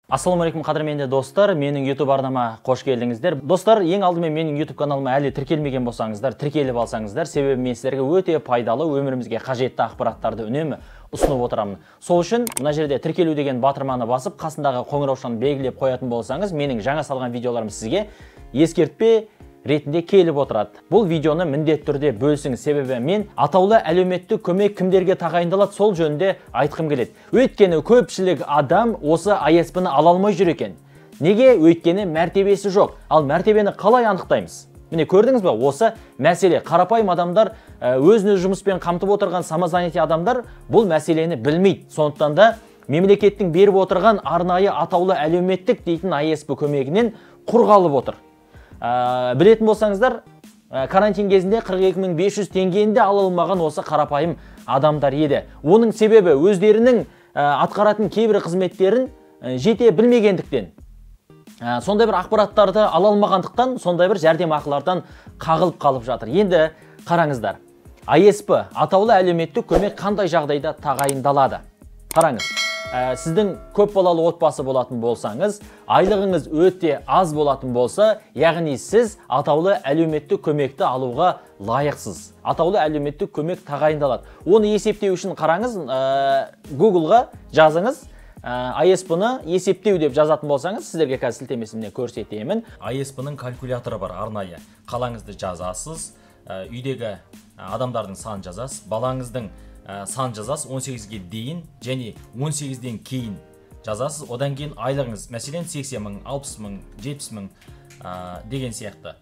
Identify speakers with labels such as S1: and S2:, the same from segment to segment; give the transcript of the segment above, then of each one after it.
S1: Ассалаумағалейкум қадірменді достар, менің YouTube арнама қош келдіңіздер. Достар, ең алдымен менің YouTube каналыма әлі тіркелмеген болсаңыздар, тіркеліп алсаңыздар, себебі мен сіздерге өте пайдалы, өмірімізге қажетті ақпараттарды үнемі ұсынып отырамын. Сол үшін мына жерде тіркелу деген батырманы басып, қасындағы қоңыраушаны белгілеп қоятын болсаңыз, менің жаңа салған видеоларым сізге ескертпе ретінде келіп отырады. Бұл видеоны міндетті түрде бөлсіңіз, себебі мен атаулы әлеуметтік көмек кімдерге тағайындалады сол жөнінде айтқым келеді. Өйткені көпшілік адам осы АЕСП-ны ала алмай жүр екен. Неге? Өйткені мәртебесі жоқ. Ал мәртебені қалай анықтаймыз? Міне көрдіңіз бе? Осы мәселе. Қарапайым адамдар, өзін-өзі жұмыспен қамтып отырған самозанятый адамдар бұл мәселені білмейді. Сондықтан да мемлекеттің беріп отырған арнайы атаулы әлеуметтік дейтін АЕСП көмегінен құр қалып отыр. Білетін болсаңыздар, карантин кезінде 42.500 теңгені ала алмаған осы қарапайым адамдар еді. Оның себебі өздерінің атқаратын кейбір қызметтерін жете білмегендіктен, сондай бір ақпараттарды ала алмағандықтан, сондай бір жәрдемақылардан қағылып қалып жатыр. Енді қараңыздар, АЕСП атаулы әлеуметтік көмек қандай жағдайда тағайындалады? Қараңыз. Сіздің көп балалы отбасы болатын болсаңыз, айлығыңыз өте аз болатын болса, яғни сіз атаулы әлеуметтік көмекті алуға лайықсыз. Атаулы әлеуметтік көмек тағайындалады. Оны есептеу үшін қараңыз, Google-ға жазыңыз, АЕСП-ны есептеу деп жазатын болсаңыз, сіздерге қазір сілтемесіне көрсетемін. АЕСП-ның калькуляторы бар, арнайы. Қалаңызды жазасыз, үйдегі адамдардың санын жазасыз, балаңыздың сан жазасыз 18-ге дейін және 18-ден кейін жазасыз. Одан кейін айлығыңыз, мәселен 80 мың, 60 мың, 70 мың деген сияқты.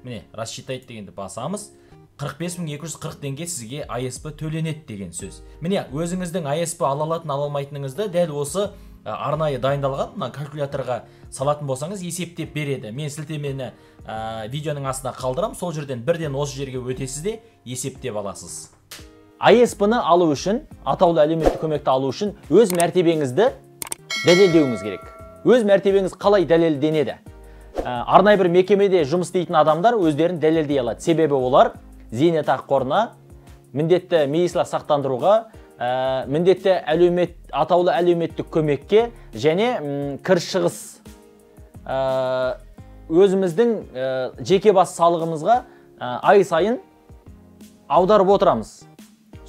S1: Міне, рассчитайте дегенді басамыз. 45.240 теңге сізге АЕСП төленеді деген сөз. Міне, өзіңіздің АЕСП ала алатын, ала алмайтыныңызды дәл осы арнайы дайындалған калькуляторға салатын болсаңыз есептеп береді. Мен сілтемені видеоның астына қалдырам, сол жерден бірден осы жерге өтесіз де есептеп аласыз. АЕСП-ны алу үшін, атаулы әлеуметтік көмекті алу үшін өз мәртебеңізді дәлелдеуіңіз керек. Өз мәртебеңіз қалай дәлелденеді? Арнайы бір мекемеде жұмыс істейтін адамдар өздерін дәлелдей алады. Себебі олар зейнетақы қорына, міндетті медициналық сақтандыруға, міндетті атаулы әлеуметтік көмекке және кіріс шығыс өзіміздің жеке бас салығымызға ай сайын аударып отырамыз.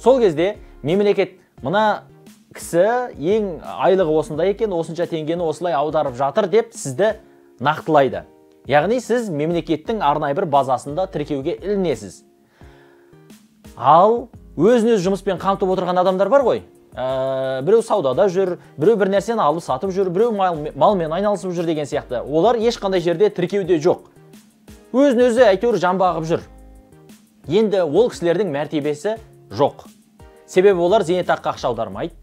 S1: Сол кезде мемлекет мына кісі ең айлығы осындай екен, осынша теңгені осылай аударып жатыр деп сізді нақтылайды. Яғни сіз мемлекеттің арнайы бір базасында тіркеуге ілінесіз. Ал өзін-өз жұмыспен қамтып отырған адамдар бар ғой. Біреу саудада жүр, біреу бір нәрсені алып сатып жүр, біреу малмен айналысып жүр деген сияқты. Олар ешқандай жерде тіркеуде жоқ. Өзін-өзі әйтеуір жан бағып жүр. Енді ол кісілердің мәртебесі жоқ. Себебі олар зейнетаққа ақша аудармайды,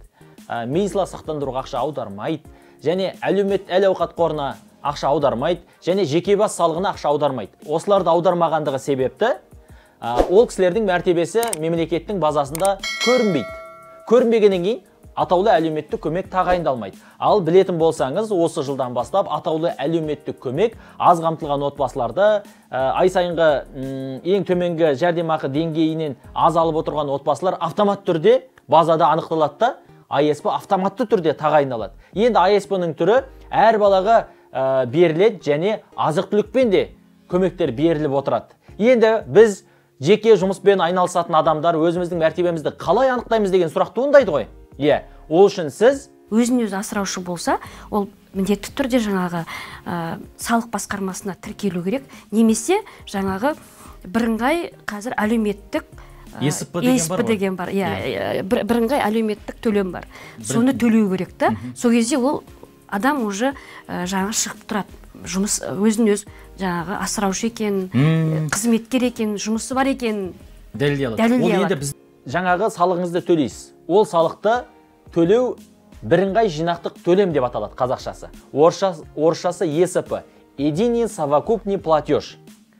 S1: медициналық сақтандыруға ақша аудармайды, және әл-ауқат қорына ақша аудармайды, және жеке бас салығына ақша аудармайды. Осыларды аудармағандығы себепті ол кісілердің мәртебесі мемлекеттің базасында көрінбейді. Көрінбегеннен кейін атаулы әлеуметтік көмек тағайындалмайды. Ал білетін болсаңыз, осы жылдан бастап атаулы әлеуметтік көмек аз қамтылған отбасыларда ай сайынғы ең төменгі жәрдемақы деңгейінен аз алып отырған отбасылар автомат түрде базада анықталады да, АЕСП автоматты түрде тағайындалады. Енді АЕСП-ның түрі әр балаға беріледі және азық-түлікпен де көмектер беріліп отырады. Енді біз жеке жұмыспен айналысатын адамдар өзіміздің мәртебемізді қалай анықтаймыз деген сұрақ туындайды ғой. Ол үшін сіз
S2: өзін-өзі асыраушы болса, ол міндетті түрде жаңағы салық басқармасына тіркелу керек, немесе жаңағы бірыңғай қазір әлеуметтік
S1: ЕСП
S2: деген бар. Бірыңғай әлеуметтік төлем бар. Соны төлеу керек та. Сол кезде ол адам уже жаңа шығып тұрады. Жұмыс өзін-өз жаңағы асыраушы екен, қызметкер екен, жұмысы бар екен
S1: дәлелдей алады. Ол енді біз жаңағы салығыңызды төлейсіз. Ол салықты төлеу бірыңғай жинақтық төлем деп аталады қазақшасы. Орысшасы ЕСП. Единый совокупный платеж.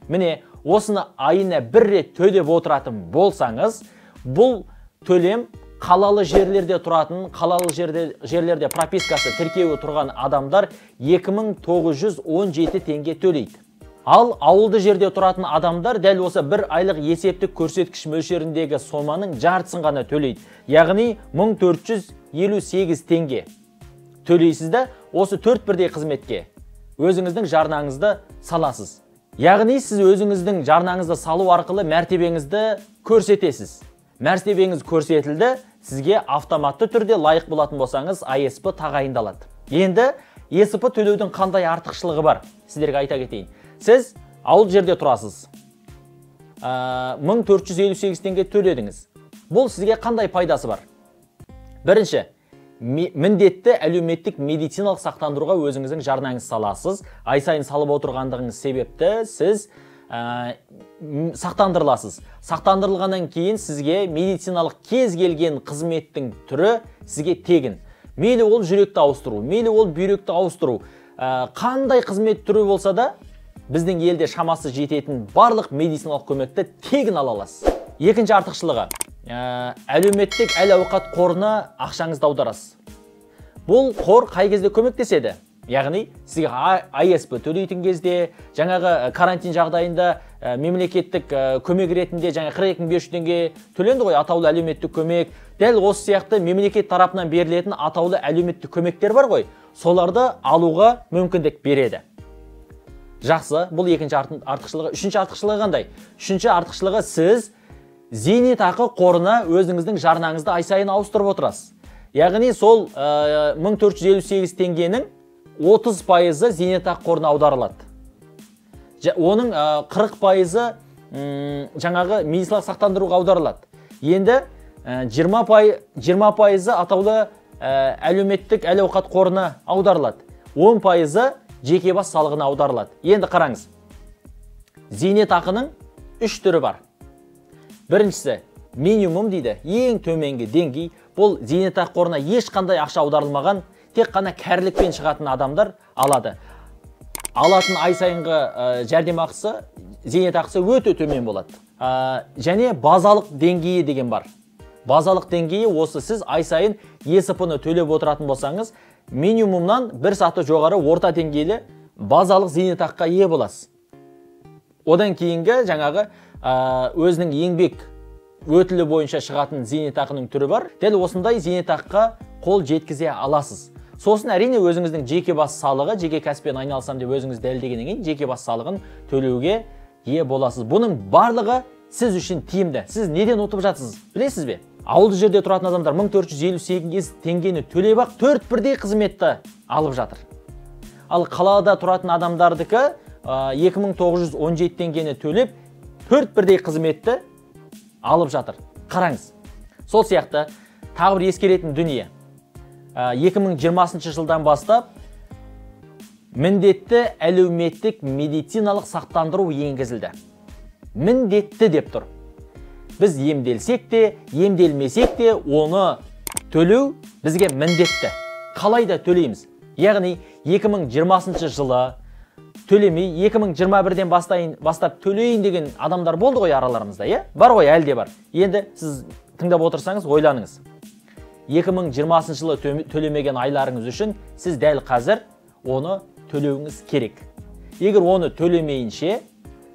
S1: Міне, осыны айына бір рет төлеп отыратын болсаңыз, бұл төлем қалалы жерлерде тұратын, қалалы жерлерде пропискасы тіркеуі тұрған адамдар 2917 теңге төлейді. Ал ауылды жерде тұратын адамдар дәл осы бір айлық есептік көрсеткіш мөлшеріндегі соманың жартысын ғана төлейді. Яғни 1458 теңге. төлейсіз де осы 4 бірдей қызметке өзіңіздің жарнаңызды саласыз. Яғни сіз өзіңіздің жарнаңызды салу арқылы мәртебеңізді көрсетесіз. Мәртебеңіз көрсетілді, сізге автоматты түрде лайық болатын болсаңыз АСП тағайындалады. Енді ЕСП төлеудің қандай артықшылығы бар? Сіздерге айта кетейін. Сіз ауыл жерде тұрасыз. 1458 теңге төледіңіз. Бұл сізге қандай пайдасы бар? Бірінші, міндетті әлеуметтік медициналық сақтандыруға өзіңіздің жарнаңыз саласыз. Ай сайын салып отырғандығыңыз себепті сіз сақтандырыласыз. Сақтандырылғаннан кейін сізге медициналық кез келген қызметтің түрі сізге тегін. Мейлі ол жүректі ауыстыру, мейлі ол бүйректі ауыстыру, қандай қызмет түрі болса да, біздің елде шамасы жететін барлық медициналық көмекті тегін ала аласыз. Екінші артықшылығы, әлеуметтік әл-ауқат қорына ақшаңызды аударасыз. Бұл қор қай кезде көмектеседі? Яғни, сізге АСП төлейтін кезде, жаңағы карантин жағдайында мемлекеттік көмек ретінде 42.500 теңге төленді ғой, атаулы әлеуметтік көмек. Дәл осы сияқты мемлекет тарапынан берілетін атаулы әлеуметтік көмектер бар ғой, соларды алуға мүмкіндік береді. Жақсы, бұл екінші артықшылығы. Үшінші артықшылығы қандай? Үшінші артықшылығы, сіз зейнетақы қорына өзіңіздің жарнаңызды ай сайын ауыстырып отырасыз. Яғни сол 1458 теңгенің 30% зейнетақы қорына аударылады. Оның 40% жаңағы медициналық сақтандыруға аударылады. Енді 20% атаулы әлеуметтік әл-ауқат қорына аударылады. 10% жеке бас салығына аударылады. Енді қараңыз. Зейнетақының 3 түрі бар. Біріншісі, минимум дейді, ең төменгі деңгей. Бұл зейнетақы қорына ешқандай ақша аударылмаған, тек қана кәрілікпен шығатын адамдар алады. Алатын ай сайынғы жәрдемақысы, зейнетақысы өте төмен болады. Және базалық деңгейі деген бар. Базалық деңгейі осы: сіз ай сайын ЕСП-ны төлеп отыратын болсаңыз, минимумнан бір саты жоғары орта деңгейлі базалық зейнетаққа ие боласыз. Одан кейінгі жаңағы өзінің еңбек өтілі бойынша шығатын зейнетақының түрі бар. Дәл осындай зейнетаққа қол жеткізе аласыз. Сосын әрине өзіңіздің жеке бас салығы, жеке кәсіппен айналысам деп өзіңіз дәлелдегеннен кейін жеке бас салығын төлеуге ие боласыз. Бұның барлығы сіз үшін тиімді. Сіз неден ұтып жатсыз, білесіз бе? Ауылды жерде тұратын адамдар 1458 теңгені төлеп ақ 4 бірдей қызметті алып жатыр. Ал қалада тұратын адамдардікі 2917 теңгені төлеп 4 бірдей қызметті алып жатыр. Қараңыз. Сол сияқты тағы бір ескеретін дүние. 2020 жылдан бастап міндетті әлеуметтік медициналық сақтандыру енгізілді. Міндетті деп тұр. Біз емделсек те, емделмесек те, оны төлеу бізге міндетті. Қалай да төлейміз. Яғни 2020 жылы төлемей, 2021-ден бастап төлейін деген адамдар болды ғой араларымызда, бар ғой, әлде бар. Енді сіз тыңдап отырсаңыз, ойланыңыз. 2020 жылы төлемеген айларыңыз үшін сіз дәл қазір оны төлеуіңіз керек. Егер оны төлемейінше,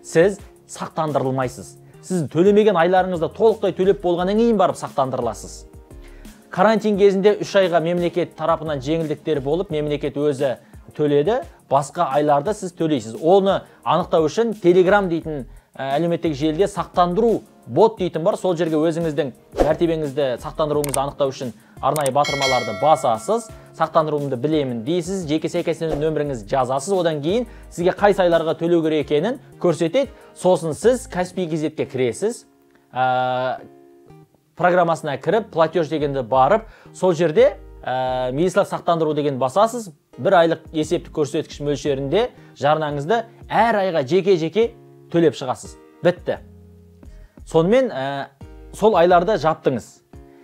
S1: сіз сақтандырылмайсыз. Сіз төлемеген айларыңызды толықтай төлеп болғаннан кейін барып сақтандырыласыз. Карантин кезінде 3 айға мемлекет тарапынан жеңілдіктер болып, мемлекет өзі төледі, басқа айларды сіз төлейсіз. Оны анықтау үшін Telegram дейтін әлеуметтік желіде сақтандыру бот дейтін бар. Сол жерге өзіңіздің мәртебеңізді, сақтандыруыңызды анықтау үшін арнайы батырмаларды басасыз, сақтандыруымды білемін дейсіз, жеке сәйкестену нөміріңіз жазасыз, одан кейін сізге қай айларға төлеу керек екенін көрсетеді. Сосын сіз Каспий кезетке кіресіз, программасына кіріп, платеж дегенді барып, сол жерде медициналық сақтандыру деген басасыз, 1 айлық есептік көрсеткіш мөлшерінде жарнаңызды әр айға жеке-жеке төлеп шығасыз. Бітті. Сонымен сол айларды жаптыңыз.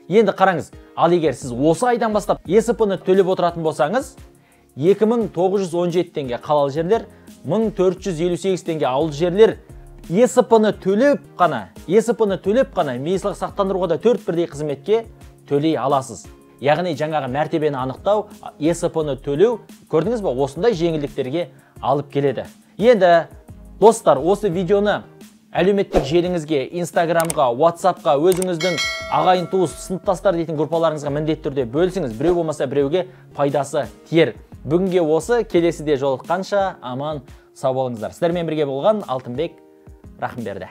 S1: Енді қараңыз, ал егер сіз осы айдан бастап ЕСП-ны төлеп отыратын болсаңыз, 2917 теңге қалалы жерлер, 1458 теңге ауыл жерлер ЕСП-ны төлеп қана медициналық сақтандыруға да 4 бірдей қызметке төлей аласыз. Яғни жаңағы мәртебені анықтау, ЕСП-ны төлеу, көрдіңіз бе, осындай жеңілдіктерге алып келеді. Енді достар, осы видеоны әлеуметтік желіңізге, Инстаграмға, WhatsAppқа, өзіңіздің ағайын туыс, сыныптастар дейтін группаларыңызға міндетті түрде бөлсеңіз, біреу болмаса біреуге пайдасы тиер. Бүгінге осы, келесіде жолыққанша аман сау болыңыздар. Сіздермен бірге болған Алтынбек Рахымберді.